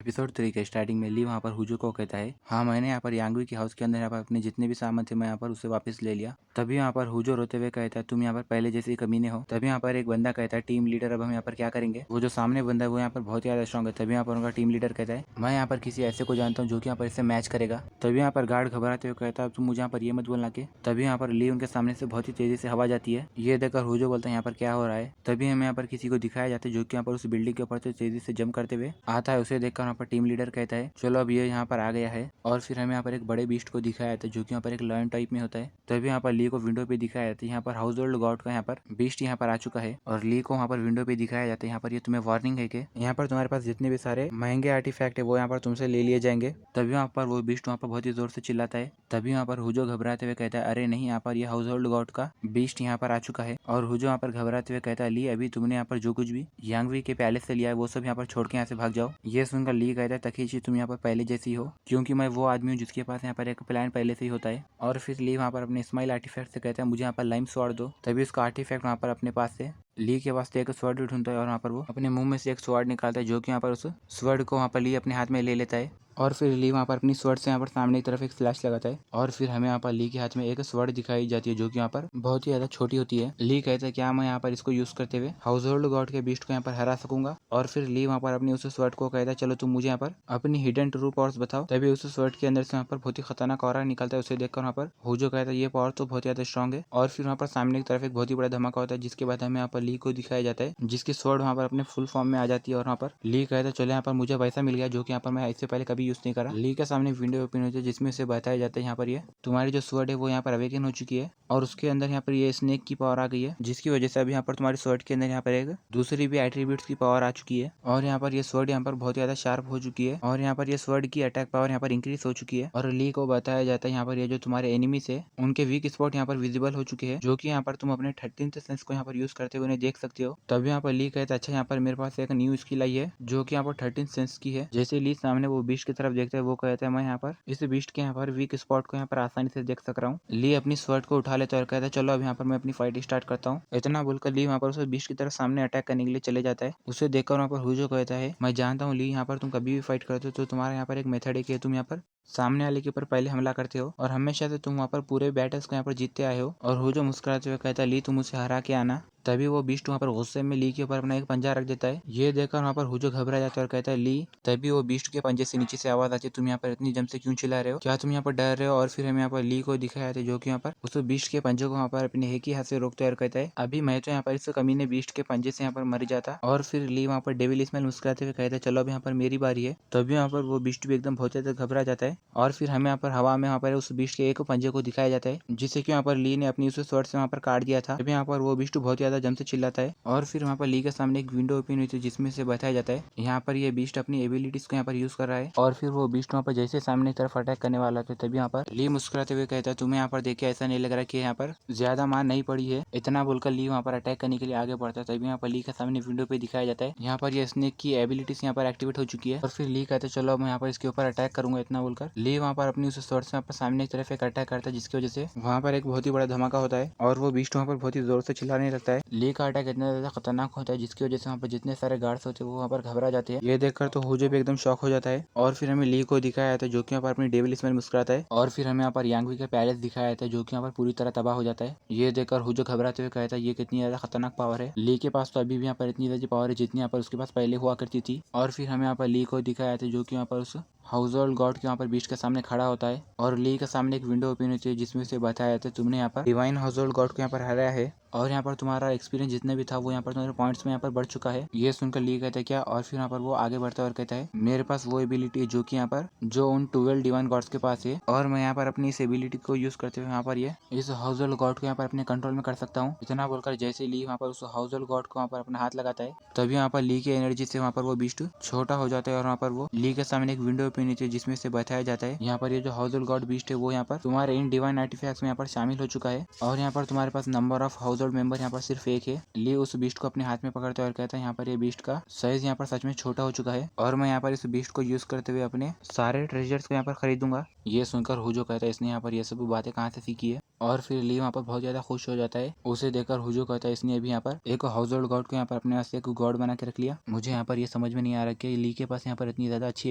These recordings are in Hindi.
एपिसोड 3 के स्टार्टिंग में ली वहाँ पर हुजू को कहता है, हाँ मैंने यहाँ पर यांगवी के हाउस के अंदर यहाँ पर अपने जितने भी सामान थे मैं यहाँ पर उसे वापस ले लिया। तभी यहाँ पर हुजू रोते हुए कहता है, तुम यहाँ पर पहले जैसे ही कमीने हो। तभी यहाँ पर एक बंदा कहता है, टीम लीडर अब हम यहाँ पर क्या करेंगे। वो जो सामने बंदा है वो यहाँ पर बहुत ज़्यादा स्ट्रॉन्ग है। तभी यहाँ पर उनका टीम लीडर कहता है, मैं यहाँ पर किसी ऐसे को जानता हूँ जो कि यहाँ पर इससे मैच करेगा। तभी यहाँ पर गार्ड घबराते हुए कहता है, तुम मुझे यहाँ पर ये मत बोलना के। तभी यहाँ पर ली उनके सामने से बहुत ही तेजी से हवा जाती है। ये देखकर हुजू बोलता है, यहाँ पर क्या हो रहा है। तभी हमें यहाँ पर किसी को दिखाया जाता है जो कि यहाँ पर उस बिल्डिंग के ऊपर से तेजी से जंप करते हुए आता है। उसे देखकर यहाँ पर टीम लीडर कहता है, चलो अब ये यहाँ पर आ गया है। और फिर हमें यहाँ पर एक बड़े बीस्ट को दिखाया जाता है जो कि यहाँ पर एक लॉयन टाइप में होता है। तभी यहाँ पर ली को विंडो पे दिखाया जाता है, यहाँ पर हाउस होल्ड गॉड का यहाँ पर बीस्ट यहाँ पर आ चुका है। और ली को वहाँ पर विंडो पे दिखाया जाता है, यहाँ पर ये तुम्हें वार्निंग है कि यहाँ पर तुम्हारे पास जितने भी सारे महंगे आर्टिफैक्ट है वो यहाँ पर तुमसे ले लिए जाएंगे। तभी वहाँ पर वो बीस्ट वहाँ पर बहुत ही जोर से चिल्लाता है। तभी वहाँ पर हुजो घबराते हुए कहता है, अरे नहीं, यहाँ पर ये हाउस होल्ड गॉड का बीस्ट यहाँ पर आ चुका है। और हुजो यहाँ पर घबराते हुए कहता है, ली अभी तुमने यहाँ पर जो कुछ भी यांगवी के पैलेस से लिया है वो सब यहाँ पर छोड़ के यहाँ से भाग जाओ। ये सुनकर ली कहता है, तकीची तुम यहाँ पर पहले जैसी हो, क्योंकि मैं वो आदमी हूँ जिसके पास यहाँ पर एक प्लान पहले से ही होता है। और फिर ली वहाँ पर अपने स्माइल आर्टिफैक्ट से कहता है, मुझे यहाँ पर लाइम स्वॉर्ड दो। तभी उसका आर्टिफैक्ट वहाँ पर अपने पास से ली के वास्ते एक स्वर्ड ढूंढता है और वहाँ पर वो अपने मुंह में से एक स्वर्ड निकालता है जो कि यहाँ पर उस स्वर्ड को वहाँ पर ली अपने हाथ में ले लेता है। और फिर ली वहाँ पर अपनी स्वर्ड से यहाँ पर सामने की तरफ एक स्लैश लगाता है। और फिर हमें यहाँ पर ली के हाथ में एक स्वर्ड दिखाई जाती है जो कि यहाँ पर बहुत ही ज़्यादा छोटी होती है। ली कहता है, क्या मैं यहाँ पर इसको यूज करते हुए हाउस होल्ड गॉड के बीस्ट को यहाँ पर हरा सकूंगा। और फिर ली वहाँ पर अपनी उस स्वर्ड को कहता है, चलो तुम मुझे यहाँ पर अपनी हिडन ट्रू पावर्स बताओ। तभी उस स्वर्ड के अंदर से वहाँ पर बहुत ही खतरनाक ऑरा निकलता है। उसे देखकर वहाँ पर हुजो कहता है, ये पावर तो बहुत ज़्यादा स्ट्रॉन्ग है। और फिर वहाँ पर सामने की तरफ एक बहुत ही बड़ा धमाका होता है जिसके बाद हमें यहाँ पर ली को दिखाया जाता है जिसकी स्वॉर्ड वहाँ पर अपने फुल फॉर्म में आ जाती है। और वहाँ पर ली कहता है, चलो यहाँ पर मुझे वैसा मिल गया जो कि यहाँ पर मैं इससे पहले कभी यूज नहीं करा। ली के सामने विंडो ओपन होती है जिसमें से बताया जाता है, यहाँ पर ये तुम्हारी जो स्वॉर्ड है वो यहाँ पर अवेकन हो चुकी है। और उसके अंदर यहाँ पर ये स्नेक की पावर आ गई है जिसकी वजह से अभी यहाँ पर तुम्हारी स्वॉर्ड के अंदर यहाँ पर एक दूसरी भी एट्रीब्यूट्स की पावर आ चुकी है। और यहाँ पर ये स्वॉर्ड यहाँ पर बहुत ज्यादा शार्प हो चुकी है। और यहाँ पर ये स्वॉर्ड की अटैक पावर यहाँ पर इंक्रीज हो चुकी है। और ली को बताया जाता है, यहाँ पर ये जो तुम्हारे एनिमीज है उनके वीक स्पॉट यहाँ पर विजिबल हो चुके हैं जो कि यहाँ पर तुम अपने 13th सेंस को यहाँ पर यूज करते हुए उन्हें देख सकते हो। तभी यहाँ पर ली कहता है, अच्छा यहाँ पर मेरे पास एक न्यू स्किल आई है जो कि यहाँ पर 13th सेंस की है। जैसे ली सामने वो बीस्ट की तरफ देखता है वो कहता है, मैं यहाँ पर इस बीस्ट के यहाँ पर वीक स्पॉट को यहाँ पर आसानी से देख सक रहा हूँ। ली अपनी स्वॉर्ड को उठा लेता है और कहता है, चलो अब यहाँ पर मैं अपनी फाइट स्टार्ट करता हूँ। इतना बोलकर ली वहाँ पर उस बीस्ट की तरफ सामने अटैक करने के लिए चले जाता है। उसे देखकर वहाँ पर हुजो कहता है, मैं जानता हूँ ली, यहाँ पर तुम कभी भी फाइट करते हो तो तुम्हारा यहाँ पर एक मेथड है कि तुम यहाँ पर सामने वाले के ऊपर पहले हमला करते हो और हमेशा से तुम वहाँ पर पूरे बैटल्स को यहाँ पर जीतते आए हो। और हुजो मुस्कुराते हुए कहता है, ली तुम उसे हरा के आना। तभी वो बीस्ट वहाँ पर गुस्से में ली के ऊपर अपना एक पंजा रख देता है। ये देखकर वहाँ पर हुजो घबरा जाता है और कहता है, ली। तभी वो बीस्ट के पंजे से नीचे से आवाज आती है, तुम यहाँ पर इतनी जम से क्यों चिल्ला रहे हो, क्या तुम यहाँ पर डर रहे हो। और फिर हम यहाँ पर ली को दिखाया जाता है जो कि यहाँ पर उस बीस्ट के पंजों को वहाँ पर अपने एक ही हाथ से रोकता है और कहता है, अभी मैं तो यहाँ पर इस कमीने बीस्ट के पंजे से यहाँ पर मर जाता। और फिर ली वहाँ पर डेविल स्मेल मुस्कुराते हुए कहता है, चलो अब यहाँ पर मेरी बारी है। तभी यहाँ पर वो बीस्ट भी एकदम बहुत ज्यादा घबरा जाता है। और फिर हमें यहाँ पर हवा में वहाँ पर उस बीस्ट के एक पंजे को दिखाया जाता है जिससे कि यहाँ पर ली ने अपनी उस स्वॉर्ड से वहाँ पर काट दिया था। तभी यहाँ पर वो बीस्ट बहुत ज्यादा जम से चिल्लाता है। और फिर वहाँ पर ली के सामने एक विंडो ओपन हुई थी जिसमें से बताया जाता है, यहाँ पर ये बीस्ट अपनी एबिलिटीज को यहाँ पर यूज कर रहा है। और फिर वो बीस्ट वहाँ पर जैसे सामने की तरफ अटैक करने वाला था तभी यहाँ पर ली मुस्कुराते हुए कहता है, तुम्हें यहाँ पर देख के ऐसा नहीं लग रहा कि यहाँ पर ज्यादा मार नहीं पड़ी है। इतना बोलकर ली वहाँ पर अटैक करने के लिए आगे बढ़ता है। तभी यहाँ पर ली के सामने विंडो पे दिखाया जाता है, यहाँ पर ये स्नेक की एबिलिटीज यहाँ पर एक्टिवेट हो चुकी है। और फिर ली कहते, चलो मैं यहाँ पर इसके ऊपर अटैक करूंगा। इतना बोलकर ली वहाँ पर अपनी उस स्वॉर्ड से वहाँ पर सामने की तरफ एक अटैक करता है जिसकी वजह से वहाँ पर एक बहुत ही बड़ा धमाका होता है और वो बीस्ट वहाँ पर बहुत ही जोर से चिल्लाने लगता है। ली का अटैक इतना ज्यादा खतरनाक होता है जिसकी वजह से वहाँ पर जितने सारे गार्ड्स होते हैं वो वहाँ पर घबरा जाते हैं। ये देखकर तो हुजो भी एकदम शॉक हो जाता है। और फिर हमें ली को दिखाया जाता है जो कि यहाँ पर अपनी डेविल स्मेल मुस्कुराता है। और फिर हमें यहाँ पर यांगवी का पैलेस दिखाया जाता है जो कि यहाँ पर पूरी तरह तबाह हो जाता है। ये देखकर हुजो घबराते हुए कहता है, ये कितनी ज्यादा खतरनाक पावर है। ली के पास तो अभी भी यहाँ पर इतनी ज्यादा पावर है जितनी यहाँ पर उसके पास पहले हुआ करती थी। और फिर हमें यहाँ पर ली को दिखाया जाता है जो कि यहाँ पर उस हाउस होल्ड गॉड के यहाँ पर बीच के सामने खड़ा होता है। और ली के सामने एक विंडो ओपन होती है जिसमें से बताया जाता है, तुमने यहाँ पर डिवाइन हाउस होल्ड गॉड को यहाँ पर हराया है और यहाँ पर तुम्हारा एक्सपीरियंस जितने भी था वो यहाँ पर तुम्हारे पॉइंट्स में यहाँ पर बढ़ चुका है। ये सुनकर ली कहता है, क्या। और फिर यहाँ पर वो आगे बढ़ता है और कहता है, मेरे पास वो एबिलिटी है जो कि यहाँ पर जो उन 12 डिवाइन गॉड्स के पास है और मैं यहाँ पर अपनी इस एबिलिटी को यूज करते हुए यहाँ पर ये इस हाउस होल्ड गॉड को यहाँ पर अपने कंट्रोल में कर सकता हूँ। इतना बोलकर जैसे ली वहाँ पर उस हाउस होल्ड गॉड को वहाँ पर अपना हाथ लगाता है तभी यहाँ पर ली की एनर्जी से वहाँ पर वो बीस्ट छोटा हो जाता है। और वहाँ पर वो ली के सामने एक विंडो ओपन होती है जिसमें से बताया जाता है, यहाँ पर ये जो हाउस होल्ड गॉड बीस्ट है वो यहाँ पर तुम्हारे इन डिवाइन आर्टिफैक्ट्स में यहाँ पर शामिल हो चुका है और यहाँ पर तुम्हारे पास number of household member यहाँ पर सिर्फ एक है। ली उस बीस्ट को अपने हाथ में पकड़ता है और कहता है, यहाँ पर ये बीस्ट का साइज यहाँ पर सच में छोटा हो चुका है और मैं यहाँ पर इस बीस्ट को यूज करते हुए अपने सारे ट्रेजर्स को यहाँ पर खरीदूंगा। ये सुनकर हुजो कहता है, इसने यहाँ पर ये सब बातें कहाँ से सीखी है। और फिर ली वहाँ पर बहुत ज्यादा खुश हो जाता है। उसे देखकर हुजो कहता है इसने अभी यहाँ पर एक हाउस होल्ड गॉड को यहाँ पर अपने वास्ते एक गॉड बना के रख लिया। मुझे यहाँ पर ये समझ में नहीं आ रहा कि ली के पास यहाँ पर इतनी ज्यादा अच्छी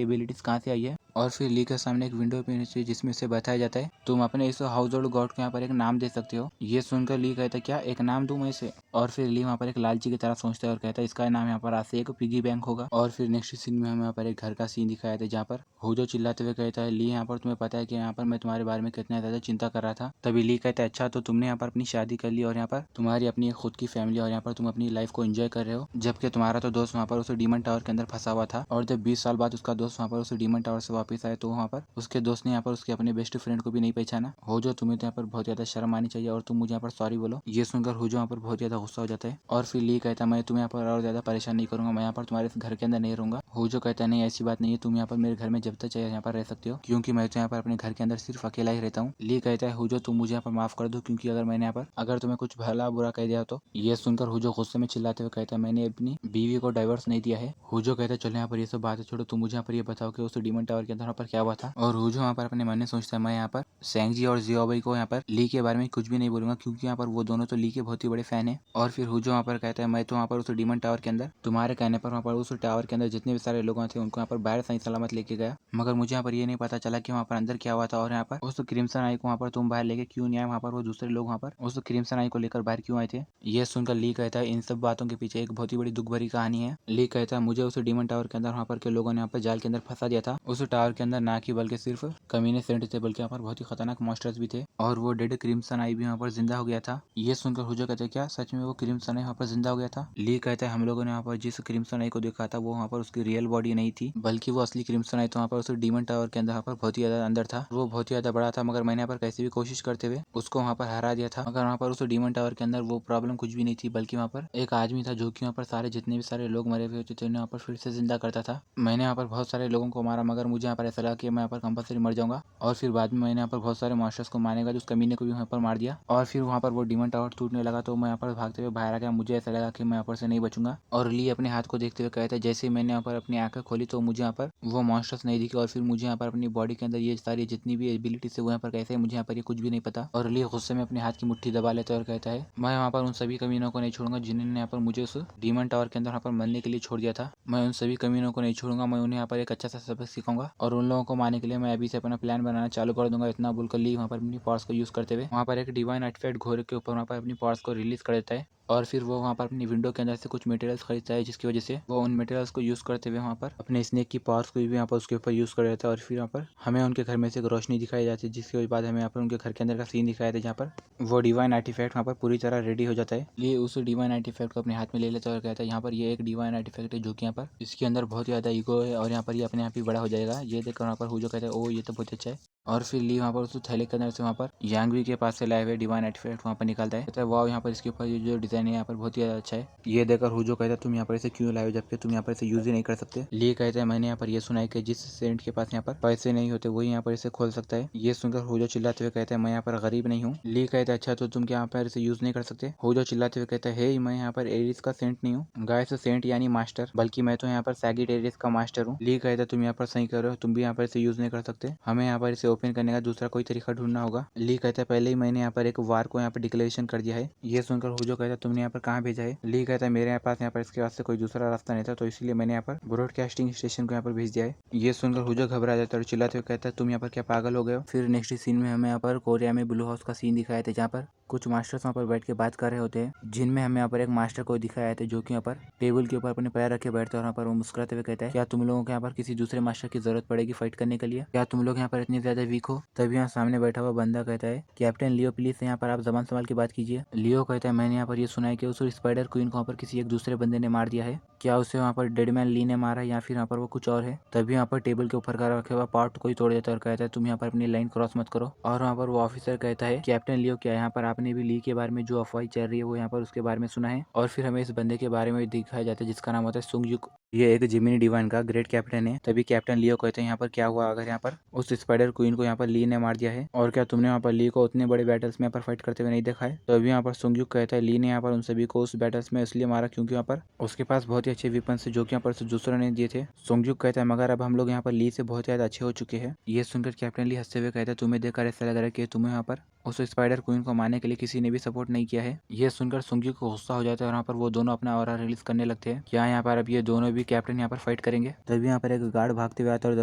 एबिलिटीज कहाँ से आई है। और फिर ली के सामने एक विंडो पे नीचे जिसमें से बताया जाता है तुम अपने इस हाउस होल्ड गॉड को यहाँ पर एक नाम दे सकते हो। ये सुनकर ली कहता है क्या एक नाम दूं मैं इसे। और फिर ली वहाँ पर एक लालची की तरह सोचता है और कहता है इसका नाम यहाँ पर आज से एक पिगी बैंक होगा। और फिर नेक्स्ट सीन में हमें यहाँ पर एक घर का सीन दिखाया था जहाँ पर हुजो चिल्लाते हुए कहता है ली यहाँ पर तुम्हें पता है कि यहाँ पर मैं तुम्हारे बारे में कितना ज्यादा चिंता कर रहा था। तभी ली कहता है अच्छा तो तुमने यहाँ पर अपनी शादी कर ली और यहाँ पर तुम्हारी अपनी खुद की फैमिली और यहाँ पर तुम अपनी लाइफ को एंजॉय कर रहे हो, जबकि तुम्हारा तो दोस्त वहाँ पर उस डीमन टावर के अंदर फंसा हुआ था। और जब 20 साल बाद उसका दोस्त वहाँ पर उस डीमन टावर से वापस आए तो वहाँ पर उसके दोस्त ने यहाँ पर उसके अपने बेस्ट फ्रेंड को भी नहीं पहचाना। हुजो तुम्हें तो यहाँ पर बहुत ज्यादा शर्म आनी चाहिए और तुम मुझे यहाँ पर सॉरी बोलो। ये सुनकर हुजो यहाँ पर बहुत ज्यादा गुस्सा हो जाता है। और फिर ली कहता है मैं तुम्हें यहाँ पर और ज्यादा परेशान नहीं करूंगा, मैं यहाँ पर तुम्हारे घर के अंदर नहीं रहूंगा। हुजो कहता है नहीं ऐसी बात नहीं है, तुम यहाँ पर मेरे घर में जब तक चाहिए यहाँ पर रह सकते हो क्योंकि मैं तो यहाँ पर अपने घर के अंदर सिर्फ अकेला ही रहता हूँ। ली कहता है हुजो तुम मुझे यहाँ पर माफ कर दो क्योंकि अगर मैंने यहाँ पर अगर तुम्हें कुछ भला बुरा कह दिया तो। ये सुनकर हुजो गुस्से में चिल्लाते हुए कहता है मैंने अपनी बीवी को डाइवर्स नहीं दिया है। हुजो कहता है चलो यहाँ पर ये सब बातें छोड़ो, तुम मुझे यहाँ पर ये बताओ कि उस डीमन टावर के अंदर वहाँ पर क्या हुआ था। और हुजो यहाँ पर अपने मन में सोचता है मैं यहाँ पर सेंगजी और जियोबाई को यहाँ पर ली के बारे में कुछ भी नहीं बोलूंगा क्योंकि यहाँ पर वो दोनों तो ली के बहुत ही बड़े फैन है। और फिर हुजो वहाँ पर कहता है मैं तो वहाँ पर उस डीमन टावर के अंदर तुम्हारे कहने पर वहाँ पर उस टावर के अंदर जितने भी सारे लोग थे उनको यहाँ पर बाहर सही सलामत लेके गया, मगर मुझे यहाँ पर ये नहीं पता चला कि वहाँ पर अंदर क्या हुआ था और यहाँ पर उस क्रिम्सन आई को वहाँ पर तुम बाहर लेके क्यों नहीं आए, वहाँ पर वो दूसरे लोग वहाँ पर उस क्रिम्सन आई को लेकर बाहर क्यों आए थे। ये सुनकर ली कहता है इन सब बातों के पीछे एक बहुत ही बड़ी दुख भरी कहानी है। ली कहता है मुझे उस डीमन टावर के अंदर वहाँ पर के लोगों ने यहाँ पर जाल के अंदर फंसा दिया था। उस टावर के अंदर ना कि बल्कि सिर्फ कमीने सेंट थे बल्कि यहाँ पर बहुत ही खतरनाक मॉन्स्टर्स भी थे और वो डेड क्रिम्सन आई भी वहाँ पर जिंदा हो गया था। ये सुनकर हुजो कहते हैं क्या सच में वो क्रिम्सन आई वहाँ पर जिंदा हो गया था। ली कहता है हम लोगों ने वहाँ पर जिस क्रिम्सन आई को देखा था वो वहाँ पर उसकी रियल बॉडी नहीं थी बल्कि वो असली क्रिम्सन आई तो वहाँ पर उस डीमन टावर के अंदर वहाँ पर बहुत ही ज्यादा अंदर था, वो बहुत ही ज्यादा बड़ा था, मगर मैंने यहाँ पर कैसे भी कोशिश करते हुए उसको वहाँ पर हरा दिया था। मगर वहाँ पर उस डीमन टावर के अंदर वो प्रॉब्लम कुछ भी नहीं थी बल्कि वहाँ पर एक आदमी था जो कि वहाँ पर सारे जितने भी सारे लोग मरे हुए होते थे उन्हें वहाँ पर फिर से जिंदा करता था। मैंने यहाँ पर बहुत सारे लोगों को मारा मगर मुझे यहाँ पर ऐसा लगा कि मैं यहाँ पर कंपल्सरी मर जाऊंगा और फिर बाद में मैंने यहाँ पर बहुत सारे मॉन्स्टर्स को मारने का उस कमीने को भी वहाँ पर मार दिया और फिर वहाँ पर वो डीमन टावर टूटने लगा तो मैं यहाँ पर भागते हुए बाहर आ गया। मुझे ऐसा लगा कि मैं यहाँ पर से नहीं बचूंगा और ली अपने हाथ को देखते हुए कहता है जैसे ही मैंने यहाँ पर अपनी आंखें खोली तो मुझे यहाँ पर वो मॉन्स्टर्स नहीं दिखे और फिर मुझे यहाँ पर अपनी बॉडी के अंदर ये सारी जितनी भी एबिलिटीज है वो यहाँ पर कैसे है मुझे यहाँ पर ये कुछ भी नहीं पता। और ली गुस्से में अपने हाथ की मुट्ठी दबा लेता है और कहता है मैं वहाँ पर उन सभी कमीनों को नहीं छोड़ूंगा जिन्होंने यहाँ पर मुझे उस डीमन टावर के अंदर वहाँ पर मरने के लिए छोड़ दिया था। मैं उन सभी कमीनों को नहीं छोड़ूंगा, मैं उन्हें यहाँ पर एक अच्छा सा सबक सिखाऊंगा और उन लोगों को मारने के लिए मैं अभी से अपना प्लान बनाना चालू कर दूंगा। इतना बोलकर ली वहाँ पर अपनी पावर्स को यूज करते हुए वहाँ पर एक डिवाइन आर्टिफैक्ट घोर के ऊपर वहाँ पर अपनी पावर्स को रिलीज कर देता है और फिर वो वहाँ पर अपनी विंडो के अंदर से कुछ मटेरियल्स खरीदता है जिसकी वजह से वो उन मटेरियल्स को यूज़ करते हुए वहाँ पर अपने स्नेक की पावर्स को भी यहाँ पर उसके ऊपर यूज़ कर देता है। और फिर यहाँ पर हमें उनके घर में से एक रोशनी दिखाई जाती है जिसके बाद हमें यहाँ पर उनके घर के अंदर का सीन दिखाया था जहाँ पर वो डिवाइन आर्टिफैक्ट वहाँ पर पूरी तरह रेडी हो जाता है। ये उस डिवाइन आर्टिफैक्ट को अपने हाथ में ले लेता है और कहता है यहाँ पर ये एक डिवाइन आर्टिफैक्ट है जो कि यहाँ पर इसके अंदर बहुत ज़्यादा ईगो है और यहाँ पर ये अपने आप ही बड़ा हो जाएगा। ये देखकर वहाँ पर हुजो कहता है ओ ये तो बहुत अच्छा है। और फिर ली वहाँ पर उस थैले के अंदर से वहाँ पर यांगवी के पास से लाए हुए डिवाइन आर्टिफैक्ट वहाँ पर निकालता है, कहता है वाह यहाँ पर इसके ऊपर ये जो डिजाइन है यहाँ पर बहुत ही ज्यादा अच्छा है। ये देखकर हुजो कहता है तुम यहाँ पर इसे क्यों लाए हो जबकि तुम यहाँ पर इसे यूज ही नहीं कर सकते। ली कहता है मैंने यहाँ पर ये सुना है कि जिस सेंट के पास यहाँ पर पैसे नहीं होते वही यहाँ पर इसे खोल सकता है। ये सुनकर हुजो चिल्लाते हुए कहता है मैं यहाँ पर गरीब नहीं हूँ। ली कहता है अच्छा तो तुम क्या यहाँ पर इसे यूज नहीं कर सकते। हुजो चिल्लाते हुए कहता है मैं यहाँ पर एरिस का सेंट नहीं हूँ, गाइस सेंट यानी मास्टर, बल्कि मैं तो यहाँ पर सैगिटेरियस का मास्टर हूँ। ली कहता है तुम यहाँ पर सही कर रहे हो, तुम भी यहाँ पर इसे यूज नहीं कर सकते, हमें यहाँ पर इसे ओपन करने का दूसरा कोई तरीका ढूंढना होगा। ली कहता है पहले ही मैंने यहाँ पर एक वार को यहाँ पर डिक्लेरेशन कर दिया है। ये सुनकर हुजो कहता है तुमने यहाँ पर कहाँ भेजा है। ली कहता है मेरे पास यहाँ पर इसके वास्ते कोई दूसरा रास्ता नहीं था तो इसलिए मैंने यहाँ पर ब्रॉडकास्टिंग स्टेशन को यहाँ पर भेज दिया है। ये सुनकर हुजो घबरा जाता है और चिल्लाते हुए कहता है तुम यहाँ पर क्या पागल हो गए हो। फिर नेक्स्ट सीन में हमें यहाँ पर कोरिया में ब्लू हाउस का सीन दिखाया था जहाँ पर कुछ मास्टर्स वहाँ पर बैठ के बात कर रहे होते हैं, जिनमें हमें यहाँ पर एक मास्टर को दिखाया था जो कि यहाँ पर टेबल के ऊपर अपने पैर रखे बैठते हैं और यहाँ पर वो मुस्कुराते हुए कहता है क्या तुम लोगों को यहाँ पर किसी दूसरे मास्टर की जरूरत पड़ेगी फाइट करने के लिए, क्या तुम लोग यहाँ पर इतने ज्यादा वीक हो। तभी यहाँ सामने बैठा हुआ बंदा कहता है कैप्टन लियो प्लीज यहाँ पर आप जबान संभाल के बात कीजिए। लियो कहता है मैंने यहाँ पर ये सुना है कि उस स्पाइडर क्वीन को वहाँ पर किसी एक दूसरे बंदे ने मार दिया है, क्या उसे वहाँ पर डेडमैन ली ने मारा है या फिर यहाँ पर वो कुछ और है। तभी यहाँ पर टेबल के ऊपर का रखा हुआ पार्ट कोई तोड़ देता है और कहता है तुम यहाँ पर अपनी लाइन क्रॉस मत करो। और वहाँ पर वो ऑफिसर कहता है कैप्टन लियो क्या यहाँ पर आपने भी ली के बारे में जो अफवाह चल रही है वो यहाँ पर उसके बारे में सुना है। और फिर हमें इस बंदे के बारे में दिखाया जाता है जिसका नाम होता है सुंगयुक, ये एक जिमिनी डिवाइन का ग्रेट कैप्टन है। तभी कैप्टन लियो कहते हैं यहाँ पर क्या हुआ अगर यहाँ पर उस स्पाइडर क्वीन को यहाँ पर ली ने मार दिया है और क्या तुमने वहाँ पर ली को उतने बड़े बैटल्स में यहाँ पर फाइट करते हुए नहीं देखा है। तो अभी यहाँ पर सुंगयुक कहता है ली ने यहाँ पर उन सभी को उस बैटल्स में इसलिए मारा क्योंकि यहाँ पर उसके पास बहुत ही अच्छे वेपन्स थे जो कि यहाँ पर दूसरों ने दिए थे। सुंगयुक कहता है मगर अब हम लोग यहाँ पर ली से बहुत ज्यादा अच्छे हो चुके हैं। ये सुनकर कैप्टन ली हंसते हुए कहता है तुम्हें देखकर ऐसा लग रहा है कि तुम्हें यहाँ पर उस स्पाइडर क्वीन को मारने के लिए किसी ने भी सपोर्ट नहीं किया है। ये सुनकर सुंगी को गुस्सा हो जाता है और यहाँ पर वो दोनों अपना ऑरा रिलीज करने लगते हैं। क्या यहाँ पर अब ये दोनों भी कैप्टन यहाँ पर फाइट करेंगे? तभी यहाँ पर एक गार्ड भागते हुए आता है और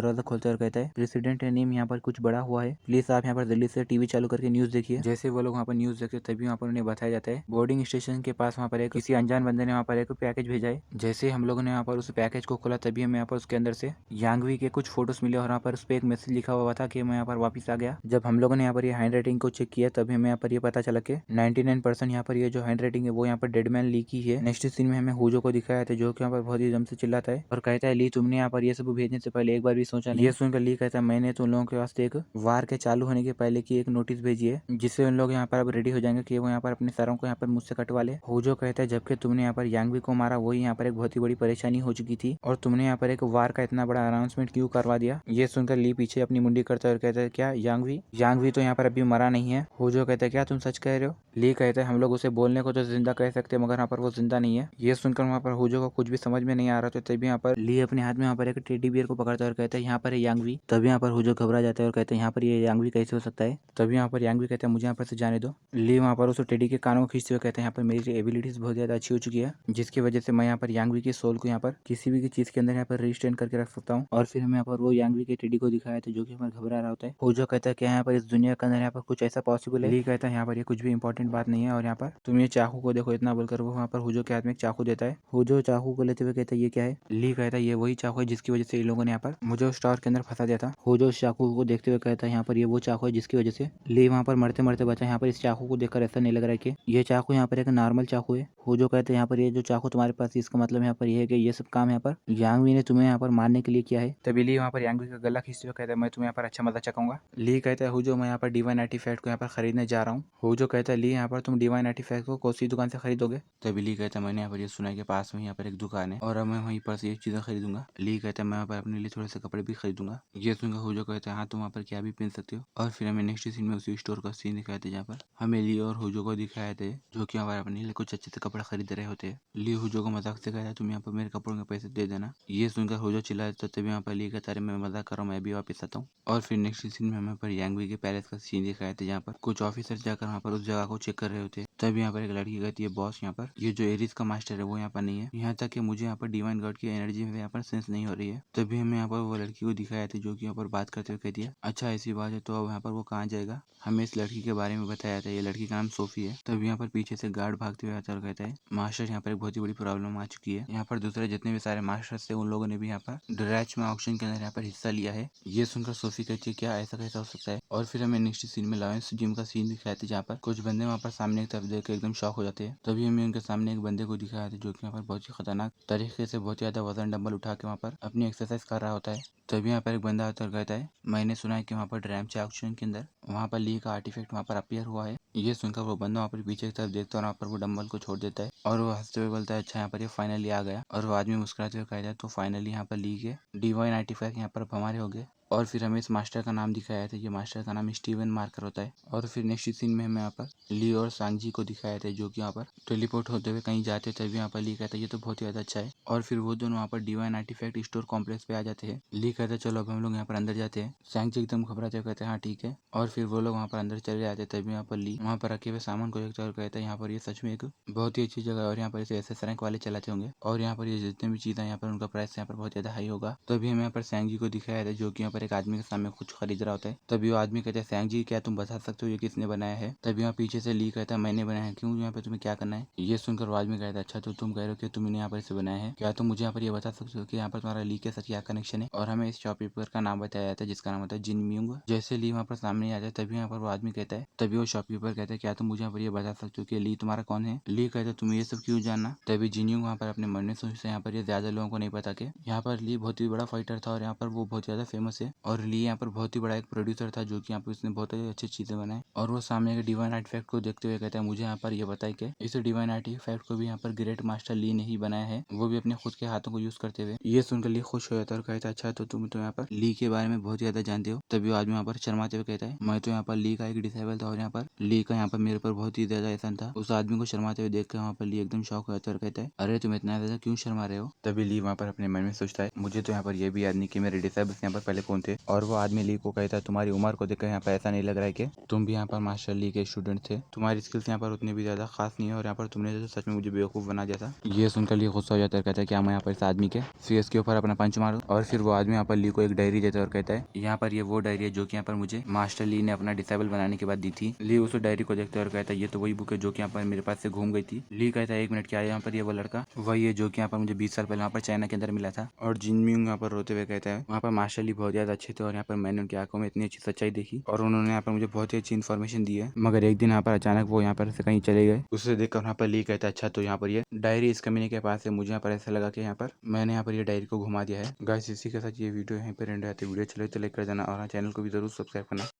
दरवाजा खोलते और कहता है, प्रेसिडेंट नेम यहाँ पर कुछ बड़ा हुआ है, प्लीज आप यहाँ पर जल्दी से टीवी चालू करके न्यूज देखिए। जैसे वो लोग वहाँ पर न्यूज देखते तभी वहाँ पर उन्हें बताया जाता है बोर्डिंग स्टेशन के पास वहाँ पर एक किसी अनजान बंदे ने वहाँ पर एक पैकेज भेजा है। जैसे हम लोगों ने यहाँ पर उस पैकेज को खोला तभी हमें यहाँ पर उसके अंदर से यांगवी के कुछ फोटोज मिले और यहाँ पर उस पर एक मैसेज लिखा हुआ था कि मैं यहाँ पर वापस आ गया। जब हम लोगों ने यहाँ पर ये हैंड राइटिंग को चेक किया तभी हमें यहाँ पर ये पता चला कि 99% यहाँ पर ये जो हैंड राइटिंग है वो यहाँ पर डेडमैन ली की है। नेक्स्ट सीन में हमें हुजो को दिखाया था जो कि यहाँ पर बहुत ही दम से चिल्लाता है और कहता है, ली तुमने यहाँ पर ये सब भेजने से पहले एक बार भी सोचा नहीं? ये सुनकर ली कहता है, मैंने तो उन लोगों के वास्ते एक वार के चालू होने के पहले की एक नोटिस भेजी है जिससे उन लोग यहाँ पर अब रेडी हो जाएंगे कि वो यहाँ पर अपने सरों को यहाँ पर मुझसे कटवा ले। हुजो कहता है, जबकि तुमने यहाँ पर यांगवी को मारा वही यहाँ पर एक बहुत ही बड़ी परेशानी हो चुकी थी और तुमने यहाँ पर एक वार का इतना बड़ा अनाउंसमेंट क्यों करवा दिया? ये सुनकर ली पीछे अपनी मुंडी करता है और कहता है, क्या यांगवी तो यहाँ पर अभी मरा नहीं है? हुजो कहता है, क्या तुम सच कह रहे हो? ली कहता है, हम लोग उसे बोलने को तो जिंदा कह सकते हैं मगर यहाँ पर वो जिंदा नहीं है। ये सुनकर वहाँ पर हुजो को कुछ भी समझ में नहीं आ रहा था तभी यहाँ पर ली अपने हाथ में यहाँ पर एक टेडी बियर को पकड़ता है और कहता है, यहाँ पर है यांगवी। तभी यहाँ पर हुजो घबरा जाता है और कहते हैं, यहाँ पर ये यांगवी कैसे हो सकता है? तभी यहाँ पर यांगवी कहता है, मुझे यहाँ पर से जाने दो। ली वहाँ पर उस टेडी के कानों को खींचते हुए कहते हैं, यहाँ पर मेरी एबिलिटीज बहुत ज्यादा अच्छी हो चुकी है जिसकी वजह से मैं यहाँ पर यांगवी की सोल को यहाँ पर किसी भी चीज के अंदर यहाँ पर रजिस्ट्रेन करके रख सकता हूँ। और फिर हमें यहाँ पर वो यांगवी के टेडी को दिखाया था जो कि हमें घबरा रहा होता है। हुजो कहता है, क्या यहाँ पर इस दुनिया के अंदर यहाँ पर कुछ ऐसा पॉसिबल है? ली कहता है, यहाँ पर ये कुछ भी इंपॉर्टेंट बात नहीं है और यहाँ पर तुम ये चाकू को देखो। इतना बोलकर वो वहाँ पर हुजो के हाथ में एक चाकू देता है। हुजो चाकू को लेते हुए कहता है, ये क्या है? ली कहता है, ये वही चाकू है जिसकी वजह से इन लोगों ने यहाँ पर मुझे उस टावर के अंदर फंसा दिया था। हुजो उस चाकू को देखते हुए कहता है, यहाँ पर ये वो चाकू है जिसकी वजह से ली वहाँ पर मरते मरते बचा। यहाँ पर इस चाकू को देखकर ऐसा नहीं लग रहा है कि ये चाकू यहाँ पर एक नॉर्मल चाकू है। हुजो कहते हैं, यहाँ पर ये जो चाकू तुम्हारे पास इसका मतलब यहाँ पर ये है कि ये सब काम यहाँ पर यांगवी ने तुम्हें यहाँ पर मारने के लिए किया है। तभी ली वहाँ पर यांगवी का गला खींचते हुए कहता है, मैं तुम्हें यहाँ पर अच्छा मजा चखाऊंगा। ली कहता है, हुजो मैं यहाँ पर डिवाइन आर्टिफैक्ट को यहाँ पर खरीदने जा रहा हूँ। हुजो कहता है, ली यहाँ पर तुम डिवाइन आर्टिफैक्ट को कौन सी दुकान से खरीदोगे? तभी ली कहता है, मैंने यहाँ पर ये सुना है कि पास में यहाँ पर एक दुकान है और मैं वहीं पर से ये चीजें खरीदूंगा। ली कहता है, मैं यहाँ पर अपने लिए थोड़े से कपड़े भी खरीदूंगा। ये सुनकर हुजो कहता है, हाँ तुम वहाँ पर क्या भी पहन सकते हो। और फिर हमें नेक्स्ट सीन में उसी स्टोर का सीन दिखाए थे जहाँ पर हमें ली और हुजो को दिखाए थे जो कि हमारे अपने लिए कुछ अच्छे से कपड़े खरीद रहे होते हैं। ली हुजो को मजाक से कहता है, तुम यहाँ पर मेरे कपड़ों के पैसे दे देना। ये सुनकर हुजो चिल्लाए तो तभी यहाँ पर ली कहता है, मैं मजाक कर रहा हूँ, मैं भी वापस आता हूँ। और फिर नेक्स्ट सीन में हमें पर यांगवी के पैलेस का सीन दिखाए थे जहाँ पर कुछ ऑफिसर जाकर वहाँ पर उस जगह को चेक कर रहे होते हैं। तभी यहाँ पर एक लड़की कहती है, बॉस यहाँ पर ये जो एरिस का मास्टर है वो यहाँ पर नहीं है, यहाँ तक कि मुझे यहाँ पर डिवाइन गॉड की एनर्जी में यहाँ पर सेंस नहीं हो रही है। तभी हमें यहाँ पर वो लड़की को दिखाया था जो कि यहाँ पर बात करते हुए कहती है, अच्छा ऐसी बात है तो अब यहाँ पर वो कहाँ जाएगा? हमें इस लड़की के बारे में बताया था, ये लड़की का नाम सोफी है। तभी यहाँ पर पीछे से गार्ड भागते हुए आता है और कहता है, मास्टर यहाँ पर एक बहुत ही बड़ी प्रॉब्लम आ चुकी है। यहाँ पर दूसरे जितने भी सारे मास्टर्स थे उन लोगों ने भी यहाँ पर ड्रैच में ऑक्शन के अंदर यहाँ पर हिस्सा लिया है। ये सुनकर सोफी कहती है, क्या ऐसा कैसा हो सकता है? और फिर हमें नेक्स्ट सीन में लॉरेंस जिम का सीन दिखाया था जहाँ पर कुछ बंदे वहाँ पर सामने की तरफ देख एकदम शॉक हो जाते हैं। तभी हमें उनके सामने एक बंदे को दिखाया था जो कि यहाँ पर बहुत ही खतरनाक तरीके से बहुत ज्यादा वजन डंबल उठा के वहाँ पर अपनी एक्सरसाइज कर रहा होता है। तभी यहाँ पर एक बंदा आता और कहता है, मैंने सुना है कि वहाँ पर ड्रैच ऑक्शन के अंदर वहाँ पर ली का आर्टिफैक्ट वहाँ पर अपीयर हुआ है। ये सुनकर वो बंदा वहाँ पर पीछे की तरफ देखता है और वहाँ पर वो डंबल को छोड़ देता है और वो हंसते हुए बोलता है, अच्छा यहाँ पर ये फाइनली आ गया। और वो आदमी मुस्कुराते हुए कहता है, तो फाइनली यहाँ पर ली के डिवाइन आर्टिफैक्ट यहाँ पर अब हमारे हो गए। और फिर हमें इस मास्टर का नाम दिखाया था, ये मास्टर का नाम स्टीवन मार्कर होता है। और फिर नेक्स्ट सीन में हमें यहाँ पर ली और सांगजी को दिखाया था जो कि यहाँ पर टेलीपोर्ट होते हुए कहीं जाते थे। तभी यहाँ पर ली कहता है, ये तो बहुत ही ज्यादा अच्छा है। और फिर वो दोनों वहाँ पर डिवाइन आर्टिफैक्ट स्टोर कॉम्प्लेक्स पे आ जाते हैं। ली कहता है, चलो अब हम लोग यहाँ पर अंदर जाते हैं। सांगजी एकदम घबराते हुए कहते हैं, हाँ ठीक है। और फिर वो लोग वहाँ पर अंदर चले जाते हैं। तभी यहाँ पर ली वहाँ पर रखे हुए सामान को देखता है और कहता है, यहाँ पर ये सच में एक बहुत ही अच्छी जगह है और यहाँ पर इसे एसएस रैंक वाले चलाते होंगे और यहाँ पर ये जितने भी चीजें यहाँ पर उनका प्राइस यहाँ पर बहुत ज्यादा हाई होगा। तभी हमें यहाँ पर सांगजी को दिखाया था जो कि यहाँ पर एक आदमी के सामने कुछ खरीद रहा होता है। तभी वो आदमी कहता है, सांगजी क्या तुम बता सकते हो ये किसने बनाया है? तभी यहाँ पीछे से ली कहता है, मैंने बनाया है। क्यों, यहाँ पे तुम्हें क्या करना है? ये सुनकर वो आदमी कहता है, अच्छा तो तुम कह रहे हो कि तुमने यहाँ पर इसे बनाया है, क्या तुम मुझे यहाँ पर ये बता सकते हो कि यहाँ पर तुम्हारा ली के साथ क्या कनेक्शन है? और हमें इस शॉपकीपर का नाम बताया जाता है जिसका नाम होता है जिन म्यूंग। जैसे ली वहाँ पर सामने आ जाए तभी यहाँ पर वो आदमी कहता है, तभी वो शॉपकीपर कहता है, क्या तुम मुझे यहाँ पर ये बता सकते हो कि ली तुम्हारा कौन है? ली कहता है, तुम्हें ये सब क्यों जानना? तभी जिन्यूंग वहाँ पर अपने मन में सोचते यहाँ पर ये ज्यादा लोगों को नहीं पता कि यहाँ पर ली बहुत ही बड़ा फाइटर था और यहाँ पर वो बहुत ज्यादा फेमस है और ली यहाँ पर बहुत ही बड़ा एक प्रोड्यूसर था जो कि यहाँ पर उसने बहुत ही अच्छी चीजें बनाई। और वो सामने के डिवाइन आर्टिफैक्ट को देखते हुए कहता है, मुझे यहाँ पर ये बताए कि इस डिवाइन आर्टिफैक्ट को भी यहाँ पर ग्रेट मास्टर ली ने ही बनाया है, वो भी अपने खुद के हाथों को यूज करते हुए। ये सुनकर ली खुश हो जाता है और कहता है, अच्छा तो तुम तो यहाँ पर ली के बारे में बहुत ज्यादा जानते हो। तभी वो आदमी यहाँ पर शर्माते हुए कहता है, मैं तो यहाँ पर ली का एक डिसेबल था और यहाँ पर ली का यहाँ पर मेरे पर बहुत ही ज्यादा एहसान था। उस आदमी को शर्माते हुए देख कर वहाँ पर ली एकदम शौक हो जाता है और कहता है, अरे तुम इतना ज्यादा क्यों शर्मा रहे हो? तभी ली वहाँ पर अपने मन में सोचता है, मुझे तो यहाँ पर ये भी याद नहीं कि मेरे डिसेबल्स यहाँ पर पहले कौन कौन थे। और वो आदमी ली को कहता है तुम्हारी उम्र को देखकर यहाँ पर ऐसा नहीं लग रहा है कि तुम भी यहाँ पर मास्टर ली के स्टूडेंट थे, तुम्हारी स्किल्स यहाँ पर उतनी भी ज्यादा खास नहीं है और यहाँ पर तुमने जो सच में मुझे बेवकूफ बना दिया था। ये सुनकर ली गुस्सा हो जाता है, कहता है क्या मैं यहाँ पर इस आदमी के फेस के ऊपर अपना पंच मारूं। और फिर वो आदमी यहाँ पर ली को एक डायरी देता है और कहता है यहाँ पर ये वो डायरी है जो कि यहाँ पर मुझे मास्टर ली ने अपना डिसेबल बनाने के बाद दी थी। ली उस डायरी को देखता है और कहता है ये तो वही बुक है जो कि यहाँ पर मेरे पास से घूम गई थी। ली कहता है 1 मिनट, क्या है यहाँ पर ये वो लड़का वही है जो कि यहाँ पर मुझे 20 साल पहले वहाँ पर चाइना के अंदर मिला था। और जिनमिंग यहाँ पर रोते हुए कहता है वहाँ पर मास्टर ली बहुत ज्यादा अच्छे थे और यहाँ पर मैंने उनकी आंखों में इतनी अच्छी सच्चाई देखी और उन्होंने यहाँ पर मुझे बहुत ही अच्छी इन्फॉर्मेशन दी है। मगर एक दिन यहाँ पर अचानक वो यहाँ पर से कहीं चले गए। उसे देखकर वहाँ पर ली कहता है अच्छा तो यहाँ पर ये डायरी इस कमीने के पास है, मुझे यहाँ पर ऐसा लगा कि यहाँ पर मैंने यहाँ पर ये डायरी को घुमा दिया है। गाइस इसी के साथ ये वीडियो यहीं पर एंड है। तो वीडियो चले तो लाइक कर देना और चैनल को भी जरूर सब्सक्राइब करना।